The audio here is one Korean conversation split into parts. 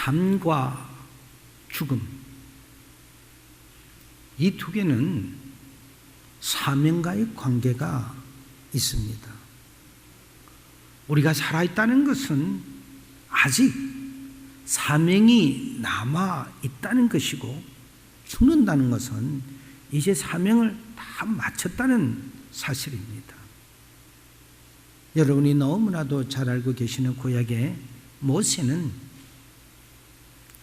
삶과 죽음, 이 두 개는 사명과의 관계가 있습니다. 우리가 살아있다는 것은 아직 사명이 남아있다는 것이고, 죽는다는 것은 이제 사명을 다 마쳤다는 사실입니다. 여러분이 너무나도 잘 알고 계시는 구약의 모세는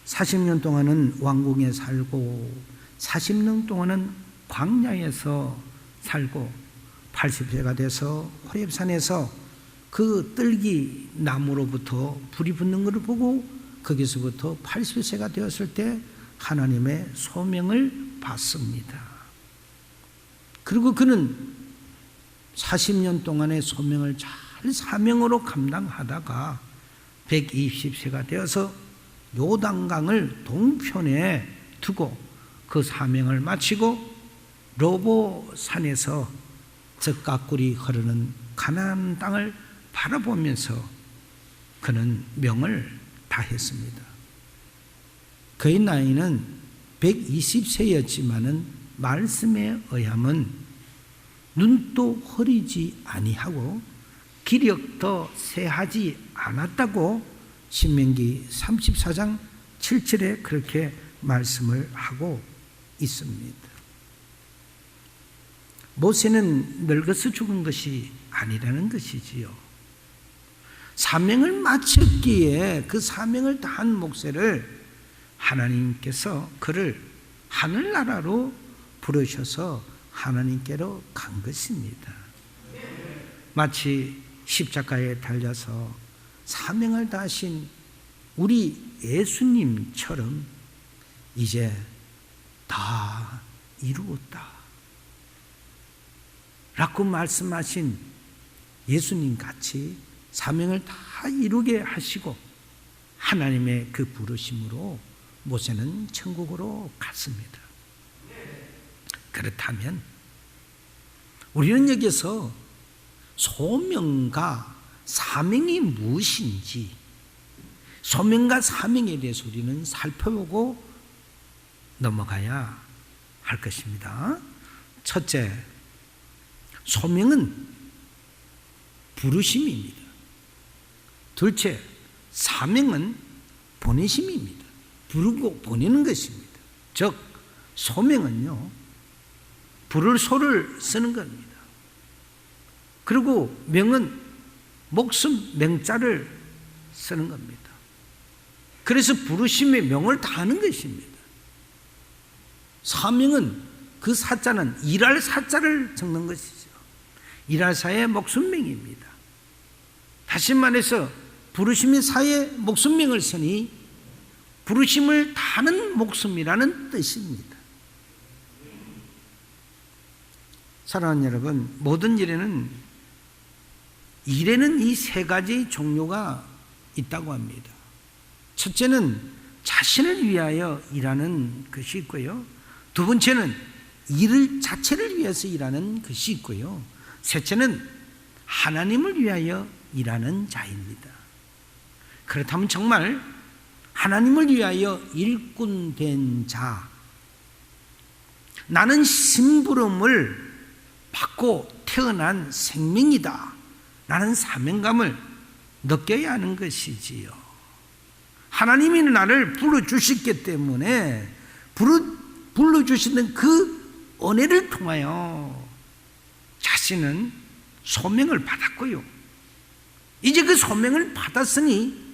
40년 동안은 왕궁에 살고 40년 동안은 광야에서 살고 80세가 돼서 호렙산에서 그 뜰기 나무로부터 불이 붙는 것을 보고 거기서부터 80세가 되었을 때 하나님의 소명을 받습니다. 그리고 그는 40년 동안의 소명을 잘 사명으로 감당하다가 120세가 되어서 요단강을 동편에 두고 그 사명을 마치고 로보산에서 젖가꿀이 흐르는 가나안 땅을 바라보면서 그는 명을 다했습니다. 그의 나이는 120세였지만은 말씀에 의하면 눈도 흐리지 아니하고 기력도 쇠하지 않았다고 신명기 34장 7절에 그렇게 말씀을 하고 있습니다. 모세는 늙어서 죽은 것이 아니라는 것이지요. 사명을 마쳤기에 그 사명을 다한 목세를 하나님께서 그를 하늘나라로 부르셔서 하나님께로 간 것입니다. 마치 십자가에 달려서 사명을 다하신 우리 예수님처럼 이제 다 이루었다 라고 말씀하신 예수님 같이 사명을 다 이루게 하시고 하나님의 그 부르심으로 모세는 천국으로 갔습니다. 그렇다면 우리는 여기서 소명과 사명이 무엇인지, 소명과 사명에 대해서 우리는 살펴보고 넘어가야 할 것입니다. 첫째, 소명은 부르심입니다. 둘째, 사명은 보내심입니다. 부르고 보내는 것입니다. 즉 소명은요, 부를 소를 쓰는 겁니다. 그리고 명은 목숨 명자를 쓰는 겁니다. 그래서 부르심의 명을 다하는 것입니다. 사명은 그 사자는 일할 사자를 적는 것이죠. 일할 사의 목숨명입니다. 다시 말해서 부르심의 사의 목숨명을 쓰니 부르심을 다하는 목숨이라는 뜻입니다. 사랑하는 여러분, 모든 일에는 이 세 가지 종류가 있다고 합니다. 첫째는 자신을 위하여 일하는 것이 있고요, 두 번째는 일 자체를 위해서 일하는 것이 있고요, 셋째는 하나님을 위하여 일하는 자입니다. 그렇다면 정말 하나님을 위하여 일꾼 된 자, 나는 심부름을 받고 태어난 생명이다 라는 사명감을 느껴야 하는 것이지요. 하나님이 나를 불러주셨기 때문에 불러주시는 그 은혜를 통하여 자신은 소명을 받았고요, 이제 그 소명을 받았으니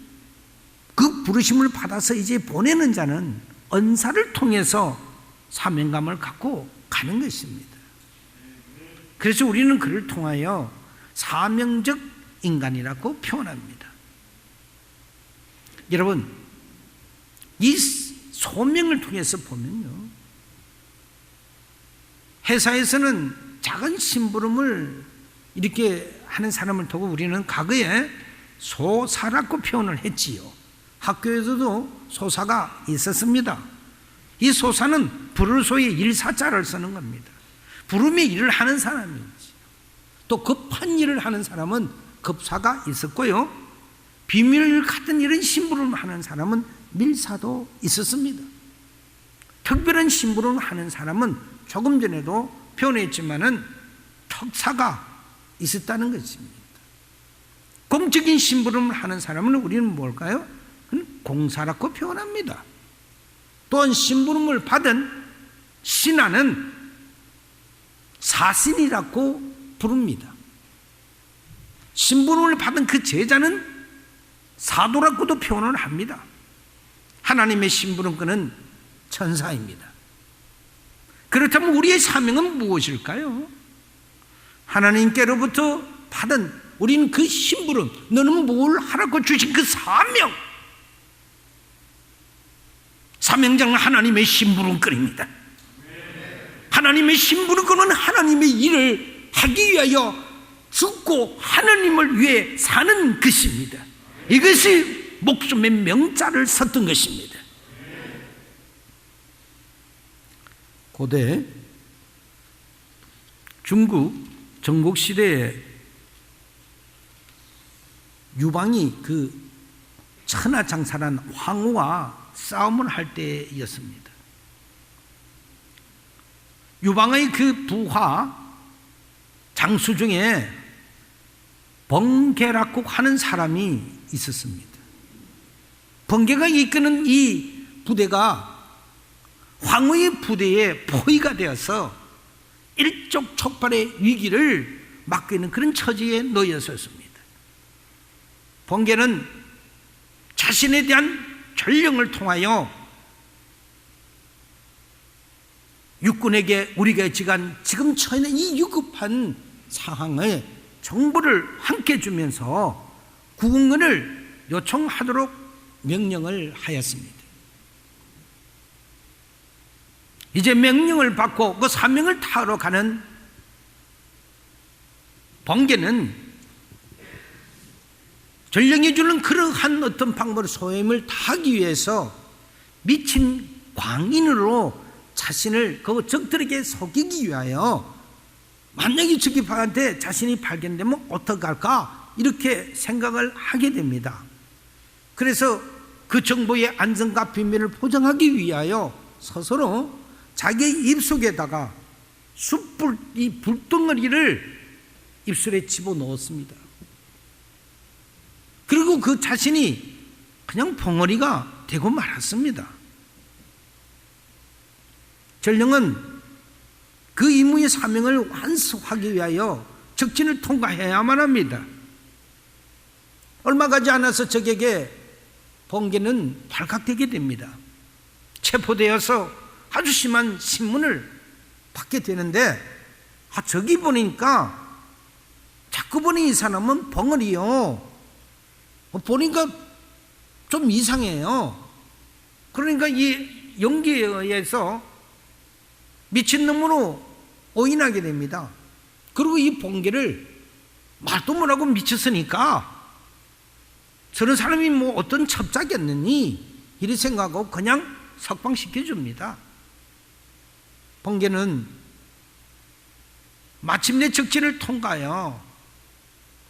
그 부르심을 받아서 이제 보내는 자는 은사를 통해서 사명감을 갖고 가는 것입니다. 그래서 우리는 그를 통하여 사명적 인간이라고 표현합니다. 여러분, 이 소명을 통해서 보면요, 회사에서는 작은 심부름을 이렇게 하는 사람을 두고 우리는 과거에 소사라고 표현을 했지요. 학교에서도 소사가 있었습니다. 이 소사는 부를 소의 일사자를 쓰는 겁니다. 부름의 일을 하는 사람이지. 또 급한 일을 하는 사람은 급사가 있었고요, 비밀 같은 이런 심부름을 하는 사람은 밀사도 있었습니다. 특별한 심부름을 하는 사람은 조금 전에도 표현했지만은 특사가 있었다는 것입니다. 공적인 심부름을 하는 사람은 우리는 뭘까요? 공사라고 표현합니다. 또한 심부름을 받은 신하는 사신이라고 부릅니다. 심부름을 받은 그 제자는 사도라고도 표현을 합니다. 하나님의 심부름꾼은 천사입니다. 그렇다면 우리의 사명은 무엇일까요? 하나님께로부터 받은 우리는 그 심부름, 너는 뭘 하라고 주신 그 사명, 사명장은 하나님의 심부름꾼입니다. 하나님의 심부름꾼은 하나님의 일을 하기 위하여 죽고 하나님을 위해 사는 것입니다. 이것이 목숨의 명자를 섰던 것입니다. 고대 중국 전국시대에 유방이 그 천하장사란 황후와 싸움을 할 때였습니다. 유방의 그 부하 장수 중에 번개라고 하는 사람이 있었습니다. 번개가 이끄는 이 부대가 황후의 부대에 포위가 되어서 일촉촉발의 위기를 맞고 있는 그런 처지에 놓였었습니다. 번개는 자신에 대한 전령을 통하여 육군에게 우리가 지금 처해 있는 이 위급한 상황에 정보를 함께 주면서 구원을 요청하도록 명령을 하였습니다. 이제 명령을 받고 그 사명을 타러 가는 번개는 전령이 주는 그러한 어떤 방법으로 소임을 다하기 위해서 미친 광인으로 자신을 그 적들에게 속이기 위하여 만약에 적기파한테 자신이 발견되면 어떡할까 이렇게 생각을 하게 됩니다. 그래서 그 정보의 안전과 비밀을 보장하기 위하여 스스로 자기의 입속에다가 숯불 이 불덩어리를 입술에 집어넣었습니다. 그리고 그 자신이 그냥 벙어리가 되고 말았습니다. 전령은 그 임무의 사명을 완수하기 위하여 적진을 통과해야만 합니다. 얼마 가지 않아서 적에게 번개는 발각되게 됩니다. 체포되어서 아주 심한 신문을 받게 되는데 저기 보니까 자꾸 보니 이 사람은 벙어리요. 보니까 좀 이상해요. 그러니까 이 연기에 의해서 미친놈으로 오인하게 됩니다. 그리고 이 번개를 말도 못하고 미쳤으니까 저런 사람이 뭐 어떤 첩자겠느니 이렇게 생각하고 그냥 석방시켜줍니다. 번개는 마침내 적진을 통과하여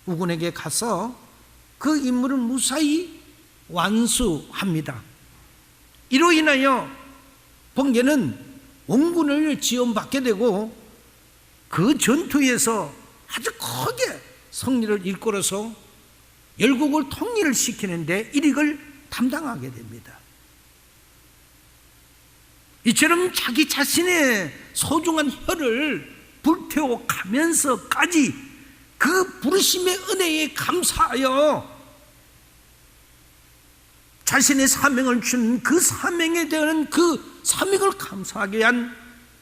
우군에게 가서 그 임무를 무사히 완수합니다. 이로 인하여 번개는 원군을 지원받게 되고 그 전투에서 아주 크게 승리를 이끌어서 열국을 통일을 시키는데 일익을 담당하게 됩니다. 이처럼 자기 자신의 소중한 혀를 불태워 가면서까지 그 부르심의 은혜에 감사하여 자신의 사명을 준 그 사명에 대한 그 사명을 감사하기 위한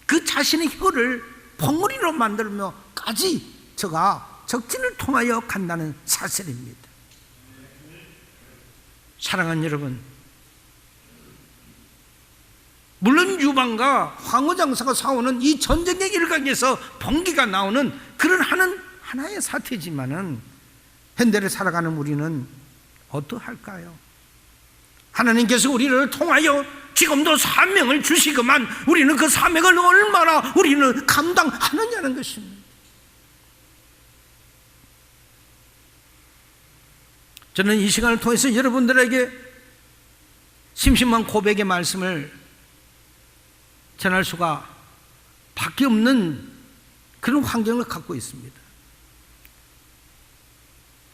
그 자신의 혀를 벙어리로 만들며까지 저가 적진을 통하여 간다는 사실입니다. 사랑하는 여러분, 물론 유방과 황후장사가 싸우는 이 전쟁의 일각에서 번개가 나오는 그런 하나의 사태지만은 현대를 살아가는 우리는 어떠할까요? 하나님께서 우리를 통하여 지금도 사명을 주시고만 우리는 그 사명을 얼마나 우리는 감당하느냐는 것입니다. 저는 이 시간을 통해서 여러분들에게 심심한 고백의 말씀을 전할 수가 밖에 없는 그런 환경을 갖고 있습니다.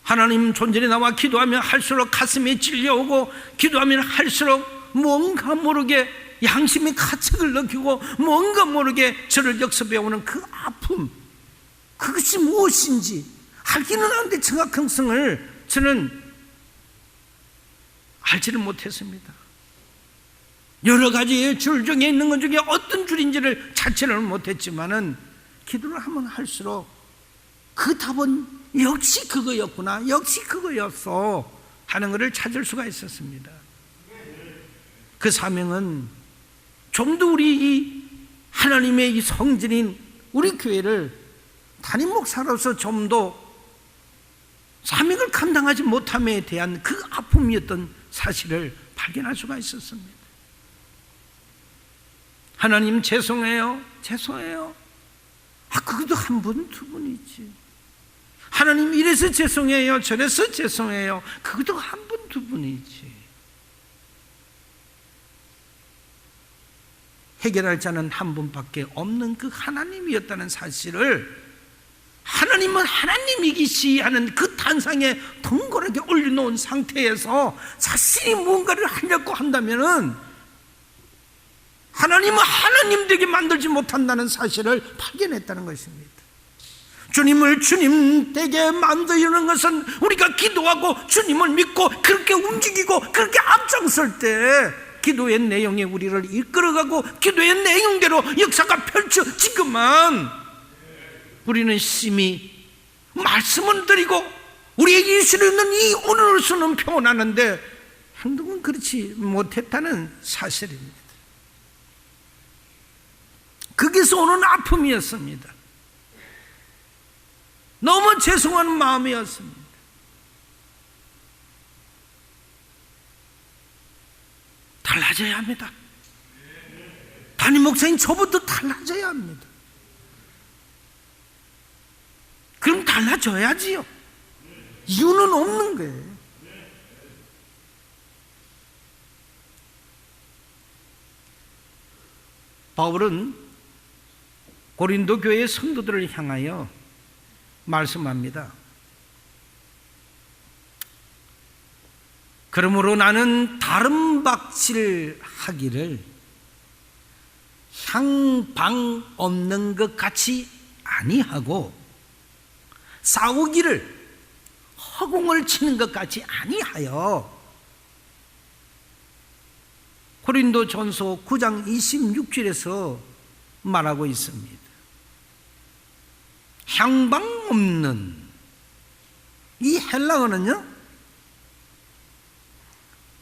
하나님 존전에 나와 기도하면 할수록 가슴이 찔려오고, 기도하면 할수록 뭔가 모르게 양심의 가책을 느끼고, 뭔가 모르게 저를 역습해오는 그 아픔, 그것이 무엇인지 알기는 하는데 정확성을 저는 알지를 못했습니다. 여러 가지의 줄 중에 있는 것 중에 어떤 줄인지를 자체를 못했지만은 기도를 하면 할수록 그 답은 역시 그거였구나, 역시 그거였어 하는 것을 찾을 수가 있었습니다. 그 사명은 좀 더 우리 이 하나님의 이 성전인 우리 교회를 담임 목사로서 좀 더 사명을 감당하지 못함에 대한 그 아픔이었던 사실을 발견할 수가 있었습니다. 하나님 죄송해요, 죄송해요. 그것도 한 분, 두 분이지. 하나님 이래서 죄송해요, 저래서 죄송해요. 그것도 한 분, 두 분이지. 해결할 자는 한 분밖에 없는 그 하나님이었다는 사실을, 하나님은 하나님이기시 하는 그 단상에 덩그러게 올려놓은 상태에서 자신이 뭔가를 하려고 한다면은 하나님은 하나님 되게 만들지 못한다는 사실을 발견했다는 것입니다. 주님을 주님 되게 만드는 것은 우리가 기도하고 주님을 믿고 그렇게 움직이고 그렇게 앞장설 때 기도의 내용이 우리를 이끌어가고 기도의 내용대로 역사가 펼쳐지기만 우리는 심히 말씀은 드리고 우리에게 있을 있는 이 오늘로서는 평온하는데 행동은 그렇지 못했다는 사실입니다. 거기서 오는 아픔이었습니다. 너무 죄송한 마음이었습니다. 달라져야 합니다. 담임 목사님 저부터 달라져야 합니다. 그럼 달라져야지요. 이유는 없는 거예요. 바울은 고린도 교회의 성도들을 향하여 말씀합니다. 그러므로 나는 다른 박질하기를 향방 없는 것 같이 아니하고 싸우기를 허공을 치는 것 같이 아니하여, 고린도 전서 9장 26절에서 말하고 있습니다. 향방 없는, 이 헬라어는요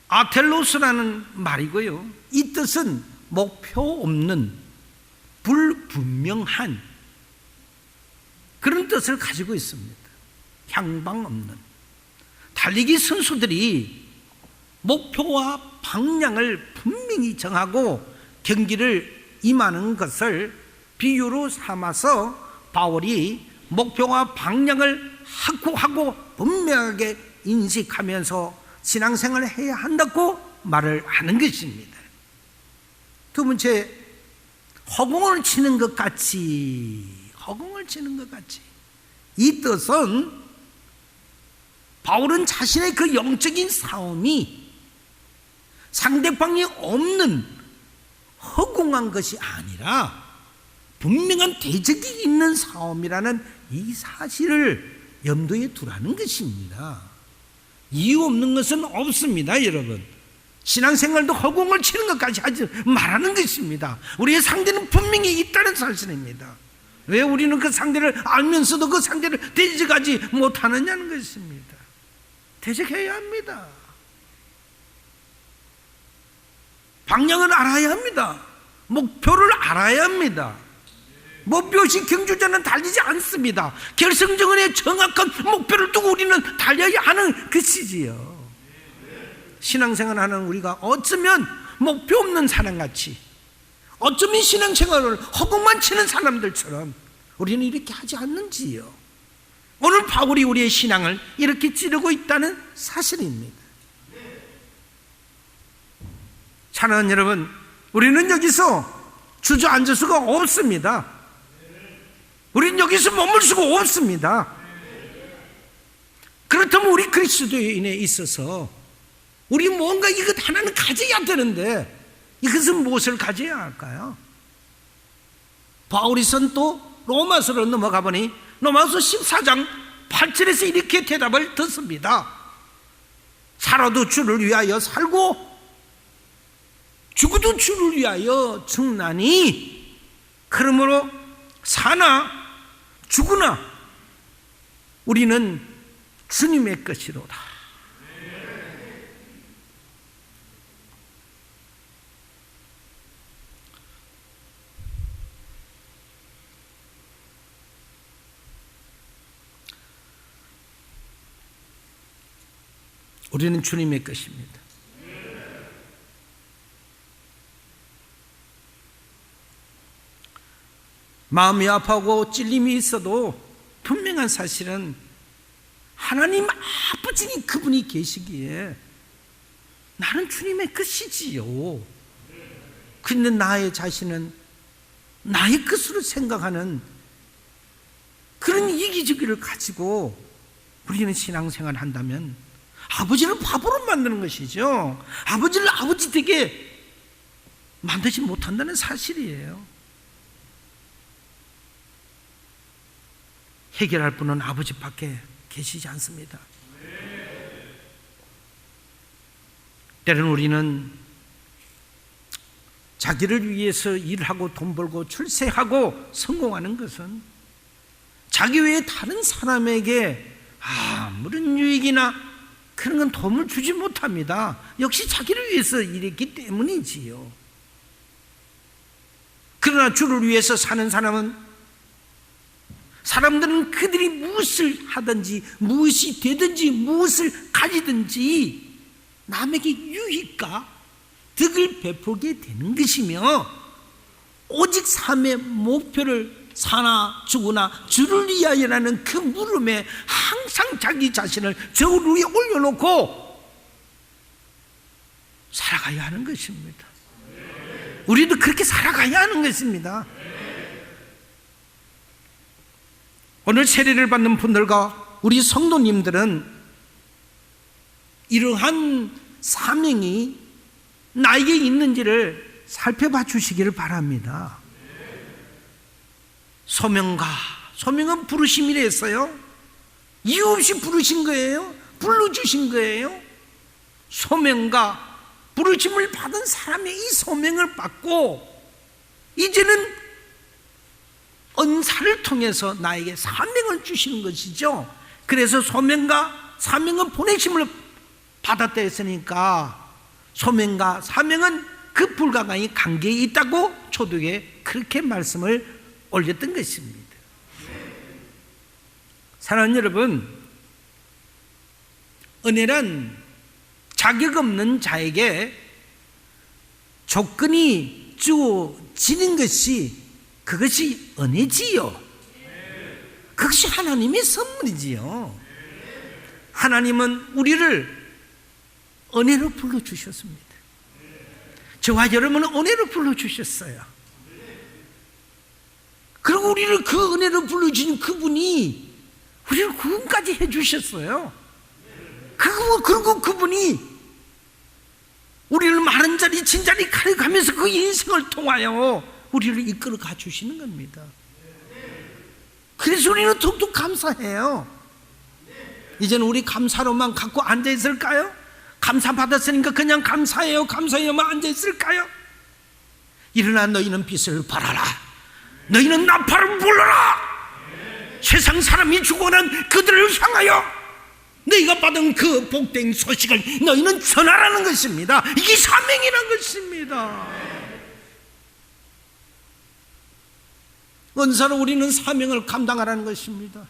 아텔로스라는 말이고요, 이 뜻은 목표 없는, 불분명한 그런 뜻을 가지고 있습니다. 향방 없는. 달리기 선수들이 목표와 방향을 분명히 정하고 경기를 임하는 것을 비유로 삼아서 바울이 목표와 방향을 확고하고 분명하게 인식하면서 신앙생활을 해야 한다고 말을 하는 것입니다. 두 번째, 허공을 치는 것 같이, 허공을 치는 것 같이. 이 뜻은 바울은 자신의 그 영적인 싸움이 상대방이 없는 허공한 것이 아니라 분명한 대적이 있는 싸움이라는 이 사실을 염두에 두라는 것입니다. 이유 없는 것은 없습니다, 여러분. 신앙생활도 허공을 치는 것까지 하지 말하는 것입니다. 우리의 상대는 분명히 있다는 사실입니다. 왜 우리는 그 상대를 알면서도 그 상대를 대적하지 못하느냐는 것입니다. 대적해야 합니다. 방향을 알아야 합니다. 목표를 알아야 합니다. 목표 없이 경주자는 달리지 않습니다. 결승전의 정확한 목표를 두고 우리는 달려야 하는 것이지요. 신앙생활하는 우리가 어쩌면 목표 없는 사람같이, 어쩌면 신앙생활을 허공만 치는 사람들처럼 우리는 이렇게 하지 않는지요. 오늘 바울이 우리의 신앙을 이렇게 찌르고 있다는 사실입니다. 사랑하는 여러분, 우리는 여기서 주저앉을 수가 없습니다. 우리는 여기서 머물 수가 없습니다. 그렇다면 우리 그리스도인에 있어서 우리 뭔가 이것 하나는 가져야 되는데 이것은 무엇을 가져야 할까요? 바울이선 또 로마서로 넘어가 보니 로마서 14장 8절에서 이렇게 대답을 듣습니다. 살아도 주를 위하여 살고 죽어도 주를 위하여 죽나니 그러므로 사나 죽으나 우리는 주님의 것이로다. 우리는 주님의 것입니다. 마음이 아파하고 찔림이 있어도 분명한 사실은 하나님 아버지니 그분이 계시기에 나는 주님의 것이지요. 근데 나의 자신은 나의 것으로 생각하는 그런 이기주의를 가지고 우리는 신앙생활을 한다면 아버지를 바보로 만드는 것이죠. 아버지를 아버지 되게 만들지 못한다는 사실이에요. 해결할 분은 아버지밖에 계시지 않습니다. 때로는 우리는 자기를 위해서 일하고 돈 벌고 출세하고 성공하는 것은 자기 외에 다른 사람에게 아무런 유익이나 그런 건 도움을 주지 못합니다. 역시 자기를 위해서 일했기 때문이지요. 그러나 주를 위해서 사는 사람들은 그들이 무엇을 하든지 무엇이 되든지 무엇을 가지든지 남에게 유익과 득을 베풀게 되는 것이며 오직 삶의 목표를 사나 죽으나 주를 위하여라는 그 물음에 항상 자기 자신을 저울 위에 올려놓고 살아가야 하는 것입니다. 우리도 그렇게 살아가야 하는 것입니다. 오늘 세례를 받는 분들과 우리 성도님들은 이러한 사명이 나에게 있는지를 살펴봐 주시기를 바랍니다. 소명은 부르심이라 했어요. 이유 없이 부르신 거예요. 불러주신 거예요. 소명과 부르심을 받은 사람의 이 소명을 받고 이제는 은사를 통해서 나에게 사명을 주시는 것이죠. 그래서 소명과 사명은 보내심을 받았다 했으니까 소명과 사명은 그 불가강의 관계에 있다고 초독에 그렇게 말씀을 올렸던 것입니다. 사랑하는 여러분, 은혜란 자격 없는 자에게 조건이 주어지는 것이 그것이 은혜지요. 그것이 하나님의 선물이지요. 하나님은 우리를 은혜로 불러주셨습니다. 저와 여러분은 은혜로 불러주셨어요. 그리고 우리를 그 은혜로 불러주신 그분이 우리를 구원까지 해주셨어요. 그리고 그분이 우리를 마른 자리 진자리 가려가면서 그 인생을 통하여 우리를 이끌어 가주시는 겁니다. 그래서 우리는 더욱더 감사해요. 이제는 우리 감사로만 갖고 앉아있을까요? 감사받았으니까 그냥 감사해요만 앉아있을까요? 일어나 너희는 빛을 발하라. 너희는 나팔을 불러라. 세상 사람이 죽어난 그들을 향하여 너희가 받은 그 복된 소식을 너희는 전하라는 것입니다. 이게 사명이라는 것입니다. 은사로 우리는 사명을 감당하라는 것입니다.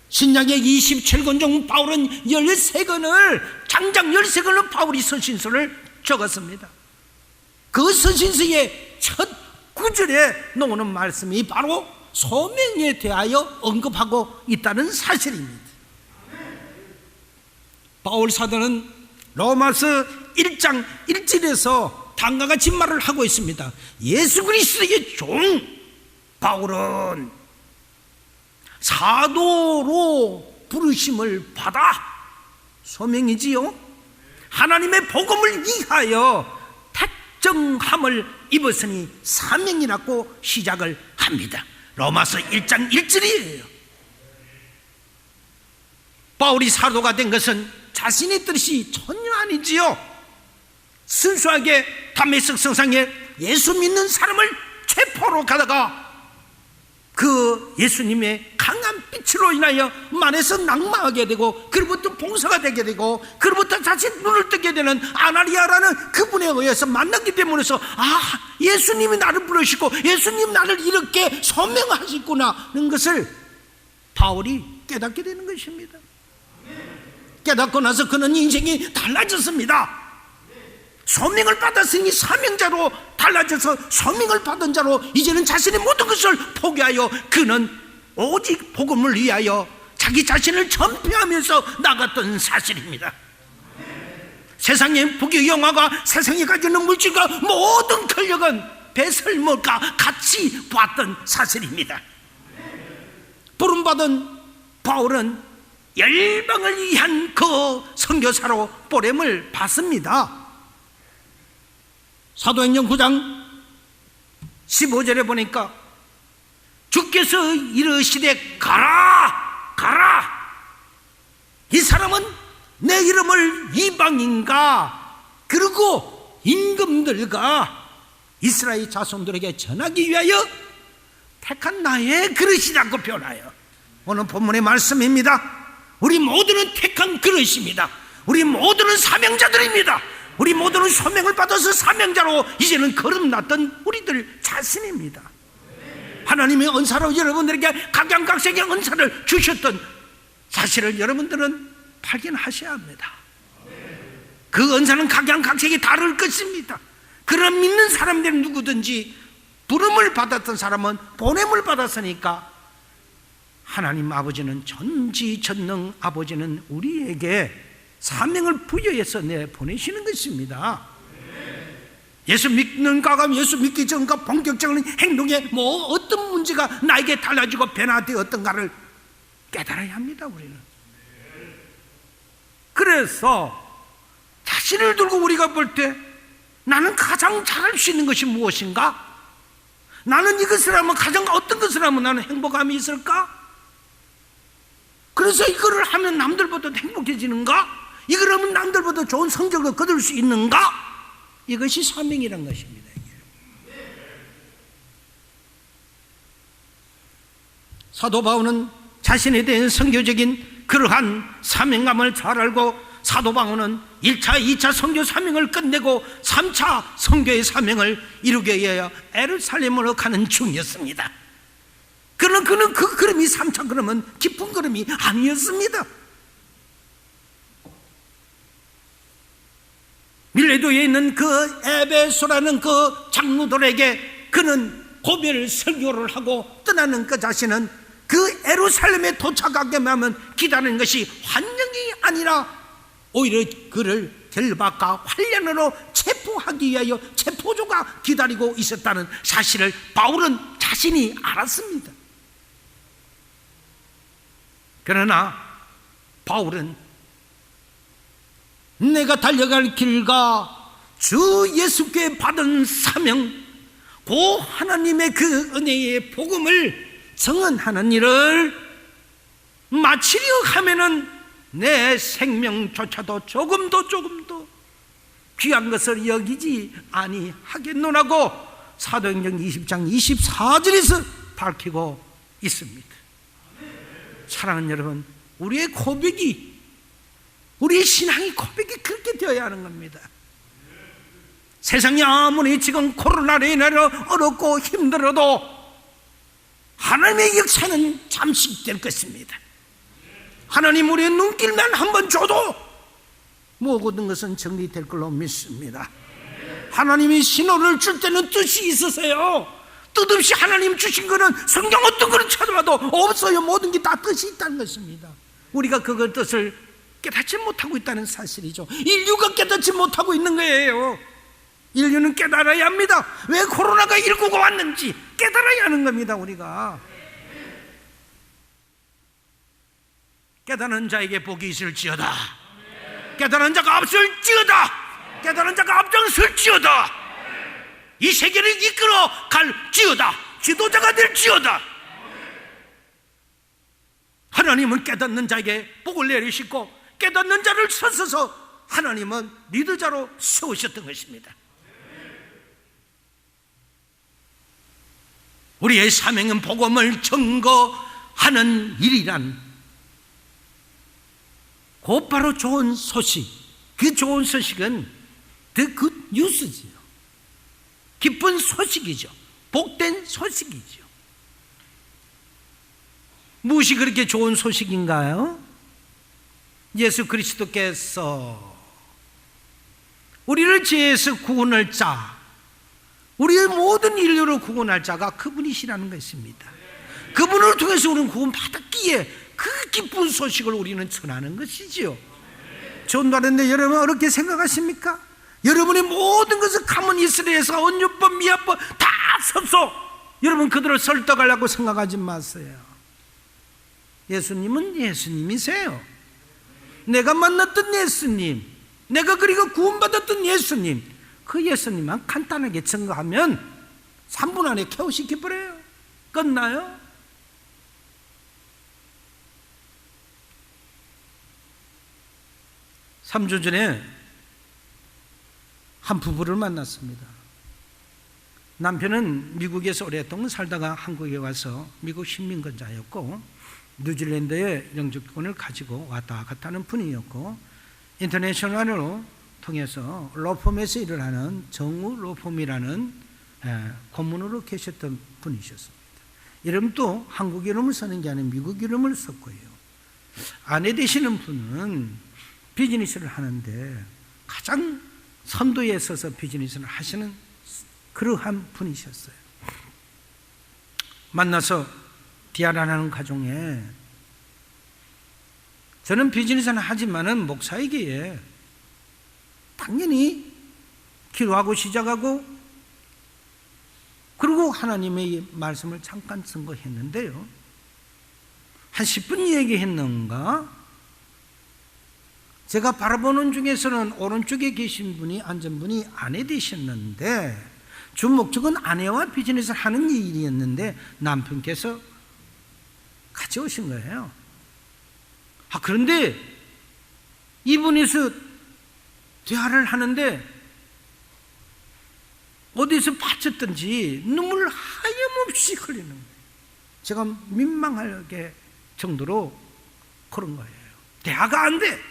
신약의 27권 중 바울은 13권을 장장 13권을 바울이 서신서를 적었습니다. 그 서신서의 첫 구절에 나오는 말씀이 바로 소명에 대하여 언급하고 있다는 사실입니다. 바울 사도는 로마서 1장 1절에서 다음과 같이 말을 하고 있습니다. 예수 그리스도의 종 바울은 사도로 부르심을 받아 소명이지요, 하나님의 복음을 위하여 택정함을 입었으니 사명이라고 시작을 합니다. 로마서 1장 1절이에요. 바울이 사도가 된 것은 자신의 뜻이 전혀 아니지요. 순수하게 다메섹 성상에 예수 믿는 사람을 체포로 가다가 그 예수님의 강한 빛으로 인하여 만에서 낙마하게 되고, 그로부터 봉사가 되게 되고, 그로부터 자신 눈을 뜨게 되는 아나니아라는 그분에 의해서 만났기 때문에서, 아, 예수님이 나를 부르시고 예수님 나를 이렇게 소명하셨구나 하는 것을 바울이 깨닫게 되는 것입니다. 깨닫고 나서 그는 인생이 달라졌습니다. 소명을 받았으니 사명자로 달라져서 소명을 받은 자로 이제는 자신의 모든 것을 포기하여 그는 오직 복음을 위하여 자기 자신을 전폐하면서 나갔던 사실입니다. 세상의 부귀 영화가 세상에 가지는 물질과 모든 권력은 배설물과 같이 봤던 사실입니다. 부름받은 바울은 열방을 위한 그 선교사로 보냄을 받습니다. 사도행전 9장 15절에 보니까 주께서 이르시되 가라 가라, 이 사람은 내 이름을 이방인과 그리고 임금들과 이스라엘 자손들에게 전하기 위하여 택한 나의 그릇이라고 표현하여, 오늘 본문의 말씀입니다. 우리 모두는 택한 그릇입니다. 우리 모두는 사명자들입니다. 우리 모두는 소명을 받아서 사명자로 이제는 거듭났던 우리들 자신입니다. 하나님의 은사로 여러분들에게 각양각색의 은사를 주셨던 사실을 여러분들은 발견하셔야 합니다. 그 은사는 각양각색이 다를 것입니다. 그러나 믿는 사람들은 누구든지 부름을 받았던 사람은 보냄을 받았으니까, 하나님 아버지는 전지전능 아버지는 우리에게 사명을 부여해서 보내시는 것입니다. 예수 믿는가가 예수 믿기 전과 본격적인 행동에 뭐 어떤 문제가 나에게 달라지고 변화되었던가를 깨달아야 합니다. 우리는 그래서 자신을 들고 우리가 볼 때 나는 가장 잘할 수 있는 것이 무엇인가? 나는 이것을 하면 가장 어떤 것을 하면 나는 행복함이 있을까? 그래서 이거를 하면 남들보다 행복해지는가? 이걸 하면 남들보다 좋은 성적을 거둘 수 있는가? 이것이 사명이란 것입니다. 사도 바울은 자신에 대한 선교적인 그러한 사명감을 잘 알고, 사도 바울은 1차, 2차 선교 사명을 끝내고 3차 선교의 사명을 이루기 위하여 예루살렘으로 가는 중이었습니다. 그러나 그는 그 걸음이 3차 걸음은 깊은 걸음이 아니었습니다. 밀레도에 있는 그 에베소라는 그 장로들에게 그는 고별 설교를 하고 떠나는 그 자신은 그 예루살렘에 도착하게 하면 기다리는 것이 환영이 아니라 오히려 그를 결박과 환란으로 체포하기 위하여 체포조가 기다리고 있었다는 사실을 바울은 자신이 알았습니다. 그러나 바울은 내가 달려갈 길과 주 예수께 받은 사명, 고 하나님의 그 은혜의 복음을 증언하는 일을 마치려 하면은 내 생명조차도 조금도 귀한 것을 여기지 아니하겠노라고 사도행전 20장 24절에서 밝히고 있습니다. 사랑하는 여러분, 우리의 고백이, 우리의 신앙이 고백이 그렇게 되어야 하는 겁니다. 세상이 아무리 지금 코로나로 인하여 어렵고 힘들어도 하나님의 역사는 잠식될 것입니다. 하나님 우리의 눈길만 한번 줘도 모든 것은 정리될 걸로 믿습니다. 하나님이 신호를 줄 때는 뜻이 있으세요. 뜻없이 하나님 주신 거는 성경 어떤 거를 찾아봐도 없어요. 모든 게 다 뜻이 있다는 것입니다. 우리가 그걸 뜻을 깨닫지 못하고 있다는 사실이죠. 인류가 깨닫지 못하고 있는 거예요. 인류는 깨달아야 합니다. 왜 코로나가 19가 왔는지 깨달아야 하는 겁니다. 우리가 깨닫는 자에게 복이 있을지어다. 깨달은 자가 없을지어다. 깨달은 자가 앞장설지어다. 이 세계를 이끌어 갈지어다. 지도자가 될지어다. 하나님은 깨닫는 자에게 복을 내리시고 깨닫는 자를 서서서 하나님은 리더자로 세우셨던 것입니다. 우리의 사명은 복음을 증거하는 일이란 곧바로 좋은 소식, 그 좋은 소식은 The Good News지요. 기쁜 소식이죠. 복된 소식이죠. 무엇이 그렇게 좋은 소식인가요? 예수 그리스도께서 우리를 죄에서 구원할 자, 우리의 모든 인류를 구원할 자가 그분이시라는 것입니다. 그분을 통해서 우리는 구원받았기에 그 기쁜 소식을 우리는 전하는 것이지요. 전도하는데 여러분 어렵게 생각하십니까? 여러분의 모든 것을 가문 이스라엘에서 언유법, 미화법 다 섭소. 여러분 그들을 설득하려고 생각하지 마세요. 예수님은 예수님이세요. 내가 만났던 예수님, 내가 그리고 구원받았던 예수님, 그 예수님만 간단하게 증거하면 3분 안에 쾌우시켜버려요. 끝나요? 삼 주 전에 한 부부를 만났습니다. 남편은 미국에서 오랫동안 살다가 한국에 와서 미국 시민권자였고 뉴질랜드의 영주권을 가지고 왔다 갔다 하는 분이었고 인터내셔널로 통해서 로펌에서 일을 하는 정우 로펌이라는 고문으로 계셨던 분이셨습니다. 이름도 한국 이름을 쓰는 게 아니라 미국 이름을 썼고요. 아내 되시는 분은 비즈니스를 하는데 가장 선두에 서서 비즈니스를 하시는 그러한 분이셨어요. 만나서 디아라라는 가정에 저는 비즈니스는 하지만은 목사에게 당연히 기도하고 시작하고 그리고 하나님의 말씀을 잠깐 증거했는데요. 한 10분 얘기했는가? 제가 바라보는 중에서는 오른쪽에 계신 분이 앉은 분이 아내 되셨는데 주 목적은 아내와 비즈니스를 하는 일이었는데 남편께서 같이 오신 거예요. 그런데 이분이서 대화를 하는데 어디서 빠졌든지 눈물 하염없이 흘리는 거예요. 제가 민망하게 정도로 그런 거예요. 대화가 안 돼.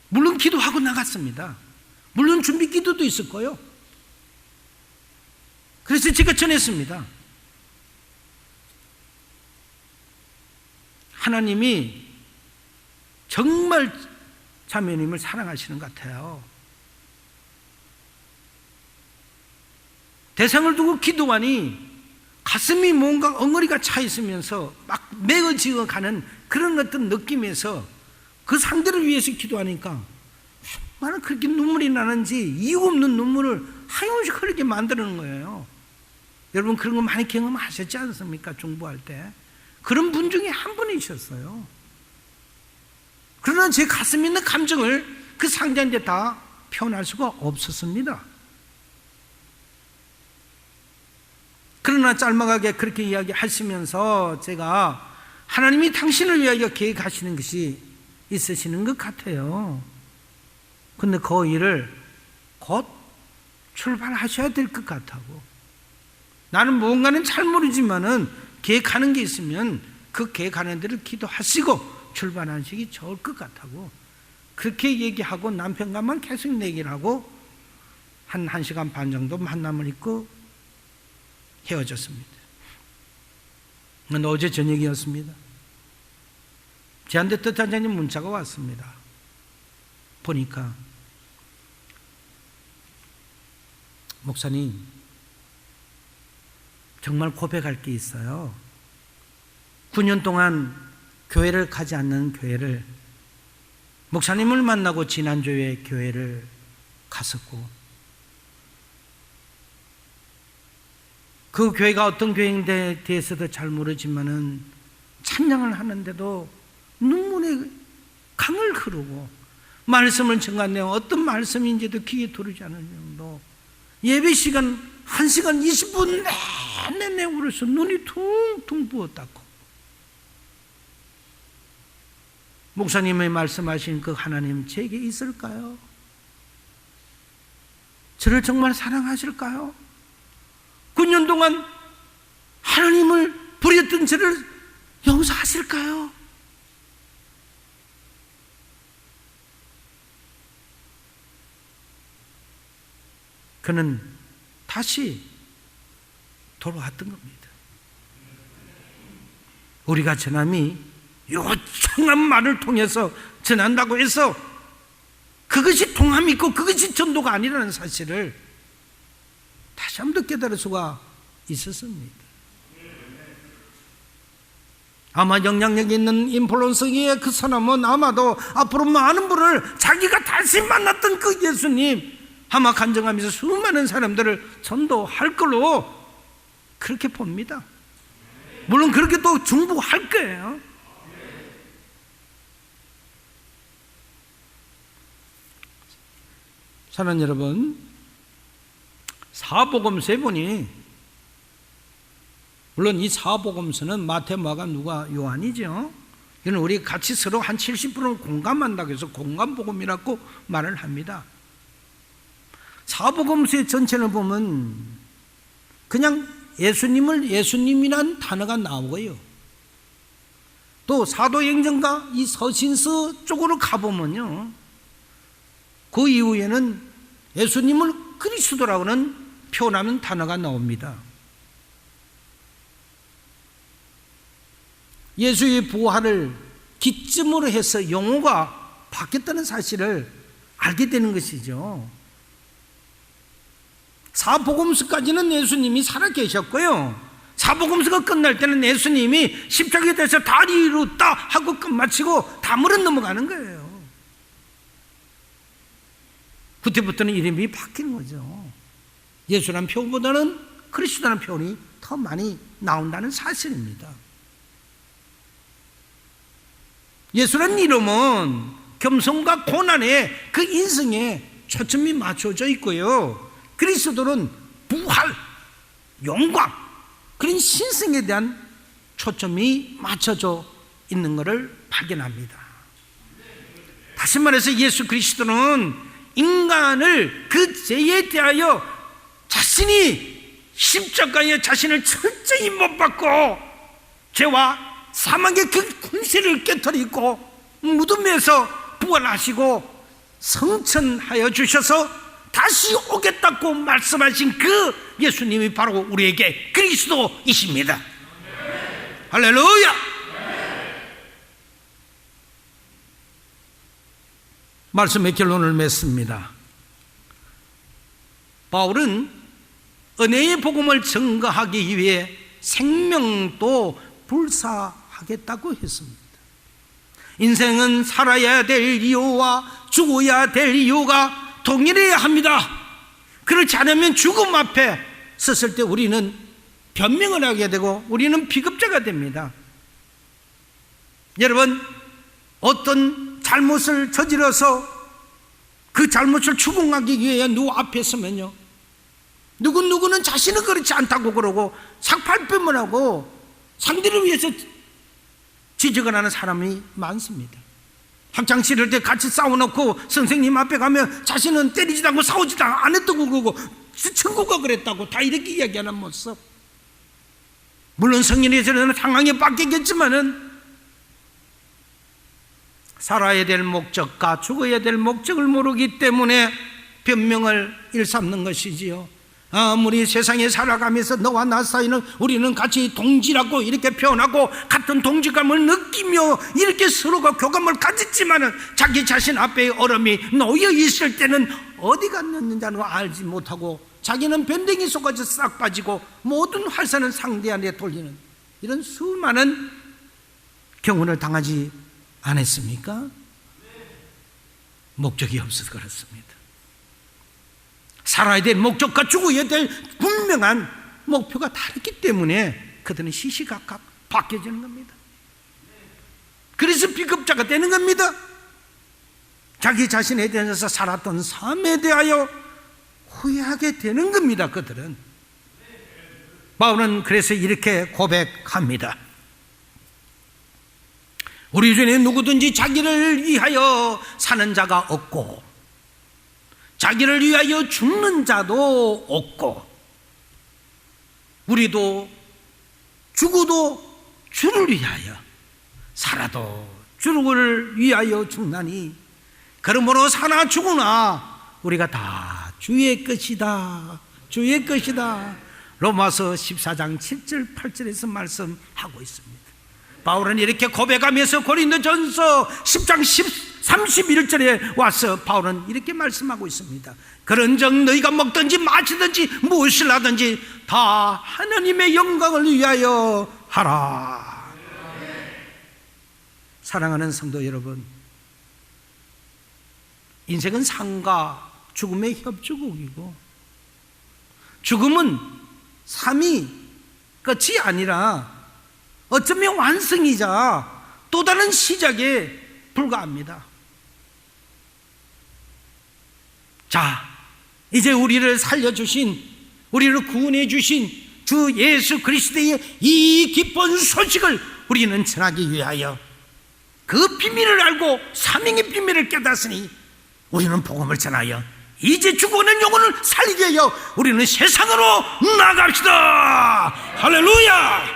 물론 기도하고 나갔습니다. 물론 준비 기도도 있을 거예요. 그래서 제가 전했습니다. 하나님이 정말 자매님을 사랑하시는 것 같아요. 대상을 두고 기도하니 가슴이 뭔가 엉어리가 차 있으면서 막 메어지어 가는 그런 어떤 느낌에서 그 상대를 위해서 기도하니까 얼마나 그렇게 눈물이 나는지 이유 없는 눈물을 하염없이 흐르게 만드는 거예요. 여러분 그런 거 많이 경험하셨지 않습니까? 중보할 때 그런 분 중에 한 분이셨어요. 그러나 제 가슴에 있는 감정을 그 상대한테 다 표현할 수가 없었습니다. 그러나 짤막하게 그렇게 이야기하시면서 제가 하나님이 당신을 위하여 계획하시는 것이 있으시는 것 같아요. 근데 그 일을 곧 출발하셔야 될 것 같다고. 나는 뭔가는 잘 모르지만은 계획하는 게 있으면 그 계획하는 대로 기도하시고 출발하시기 좋을 것 같다고. 그렇게 얘기하고 남편과만 계속 얘기를 하고 한 1시간 반 정도 만남을 있고 헤어졌습니다. 어제 저녁이었습니다. 저한테 뜻하지 않은 문자가 왔습니다. 보니까 목사님 정말 고백할 게 있어요. 9년 동안 교회를 가지 않는 교회를, 목사님을 만나고 지난주에 교회를 갔었고, 그 교회가 어떤 교회인데 대해서도 잘 모르지만은 찬양을 하는데도 눈물의 강을 흐르고 말씀을 전한 내용 어떤 말씀인지도 귀에 들어오지 않을 정도, 예배 시간 1시간 20분 내내 울어서 눈이 퉁퉁 부었다고. 목사님의 말씀하신 그 하나님 제게 있을까요? 저를 정말 사랑하실까요? 9년 동안 하나님을 버렸던 저를 용서하실까요? 그는 다시 돌아왔던 겁니다. 우리가 전함이 요청한 말을 통해서 전한다고 해서 그것이 통함이 있고 그것이 전도가 아니라는 사실을 다시 한 번 더 깨달을 수가 있었습니다. 아마 영향력 있는 인플루언서의 그 사람은 아마도 앞으로 많은 분을 자기가 다시 만났던 그 예수님 아마 간증하면서 수많은 사람들을 전도할 걸로 그렇게 봅니다. 물론 그렇게 또 중보할 거예요. 사랑하는 여러분, 사복음서에 보니, 물론 이 사복음서는 마태, 마가, 누가, 요한이죠. 이건 우리 같이 서로 한 70%를 공감한다고 해서 공감복음이라고 말을 합니다. 사복음서의 전체를 보면 그냥 예수님을 예수님이란 단어가 나오고요. 또 사도행전과 이 서신서 쪽으로 가보면요, 그 이후에는 예수님을 그리스도라고는 표현하는 단어가 나옵니다. 예수의 부활을 기점으로 해서 용어가 바뀌었다는 사실을 알게 되는 것이죠. 사복음서까지는 예수님이 살아계셨고요, 사복음서가 끝날 때는 예수님이 십자가에 대해서 다 이루었다 하고 끝마치고 다물어 넘어가는 거예요. 그때부터는 이름이 바뀌는 거죠. 예수라는 표현보다는 그리스도라는 표현이 더 많이 나온다는 사실입니다. 예수라는 이름은 겸손과 고난의 그 인생에 초점이 맞춰져 있고요, 그리스도는 부활, 영광, 그런 신성에 대한 초점이 맞춰져 있는 것을 발견합니다. 다시 말해서 예수 그리스도는 인간을 그 죄에 대하여 자신이 십자가에 자신을 철저히 못 박고 죄와 사망의 그 군세를 깨뜨리고 무덤에서 부활하시고 성천하여 주셔서 다시 오겠다고 말씀하신 그 예수님이 바로 우리에게 그리스도이십니다. 할렐루야. 말씀의 결론을 맺습니다. 바울은 은혜의 복음을 증거하기 위해 생명도 불사하겠다고 했습니다. 인생은 살아야 될 이유와 죽어야 될 이유가 동일해야 합니다. 그렇지 않으면 죽음 앞에 섰을 때 우리는 변명을 하게 되고 우리는 비겁자가 됩니다. 여러분, 어떤 잘못을 저질러서 그 잘못을 추궁하기 위해 누구 앞에 서면요, 누구는 자신은 그렇지 않다고 그러고 삭발쁨을 하고 상대를 위해서 지적을 하는 사람이 많습니다. 학창시절 때 같이 싸워놓고 선생님 앞에 가면 자신은 때리지도 않고 싸우지도 안 했다고 그러고 친구가 그랬다고 다 이렇게 이야기하는 모습. 물론 성인이 되는 상황이 바뀌겠지만은 살아야 될 목적과 죽어야 될 목적을 모르기 때문에 변명을 일삼는 것이지요. 아무리 세상에 살아가면서 너와 나 사이는 우리는 같이 동지라고 이렇게 표현하고 같은 동지감을 느끼며 이렇게 서로가 교감을 가졌지만은 자기 자신 앞에 얼음이 놓여 있을 때는 어디 갔는지는 알지 못하고 자기는 변댕이 속까지 싹 빠지고 모든 활사는 상대한테 돌리는 이런 수많은 경운을 당하지 않았습니까? 목적이 없어서 그렇습니다. 살아야 될 목적과 죽어야 될 분명한 목표가 다르기 때문에 그들은 시시각각 바뀌어지는 겁니다. 그래서 비겁자가 되는 겁니다. 자기 자신에 대해서 살았던 삶에 대하여 후회하게 되는 겁니다. 그들은. 바울은 그래서 이렇게 고백합니다. 우리 중에 누구든지 자기를 위하여 사는 자가 없고 자기를 위하여 죽는 자도 없고 우리도 죽어도 주를 위하여 살아도 주를 위하여 죽나니 그러므로 사나 죽으나 우리가 다 주의 것이다. 주의 것이다. 로마서 14장 7절 8절에서 말씀하고 있습니다. 바울은 이렇게 고백하면서 고린도전서 10장 31절에 와서 바울은 이렇게 말씀하고 있습니다. 그런즉 너희가 먹든지 마시든지 무엇을 하든지 다 하나님의 영광을 위하여 하라. 사랑하는 성도 여러분, 인생은 삶과 죽음의 협주곡이고 죽음은 삶이 끝이 아니라 어쩌면 완성이자 또 다른 시작에 불과합니다. 자, 이제 우리를 살려주신, 우리를 구원해 주신 주 예수 그리스도의 이 기쁜 소식을 우리는 전하기 위하여 그 비밀을 알고 사명의 비밀을 깨닫으니 우리는 복음을 전하여 이제 죽어가는 영혼을 살리게 하여 우리는 세상으로 나갑시다. 할렐루야.